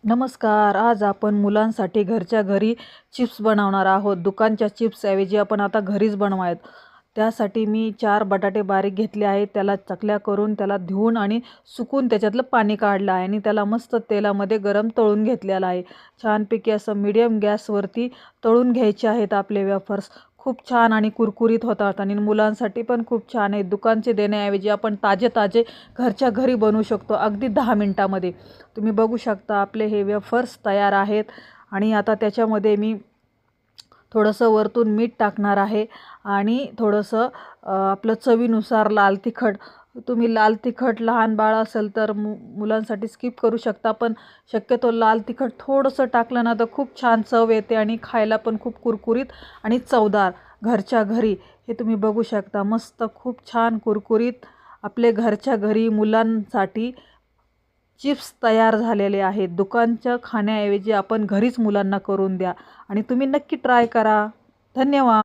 नमस्कार. आज आपण मुलांसाठी घरच्या घरी चिप्स बनवणार आहोत. दुकानच्या चिप्सऐवजी आपण आता घरीच बनवायत. त्यासाठी मी 4 बटाटे बारीक घेतले आहेत. त्याला चकल्या करून त्याला धुवून आणि सुकून त्याच्यातलं पाणी काढलं आहे आणि त्याला मस्त तेलामध्ये गरम तळून घेतलेलं आहे. छानपैकी असं मीडियम गॅसवरती तळून घ्यायचे आहेत आपले वेफर्स. खूप छान आणि कुरकुरीत होतात आणि मुलांसाठी पण खूप छान आहे. दुकानचे देण्याऐवजी आपण ताजे घरच्या घरी बनवू शकतो अगदी 10 मिनिटामध्ये. तुम्ही बघू शकता आपले हे वेफर्स तयार आहेत. आणि आता त्याच्यामध्ये मी थोडंसं वरतून मीठ टाकणार आहे आणि थोडंसं आपलं चवीनुसार लाल तिखट. तुम्ही लाल तिखट लहान बाळ असेल तर मुलांसाठी स्किप करू शकता, पण शक्यतो लाल तिखट थोडंसं टाकलं ना तर खूप छान चव येते आणि खायला पण खूप कुरकुरीत आणि चवदार घरच्या घरी. हे तुम्ही बघू शकता मस्त खूप छान कुरकुरीत आपले घरच्या घरी मुलांसाठी चिप्स तयार झालेले आहेत. दुकानच्या खाण्याऐवजी आपण घरीच मुलांना करून द्या आणि तुम्ही नक्की ट्राय करा. धन्यवाद.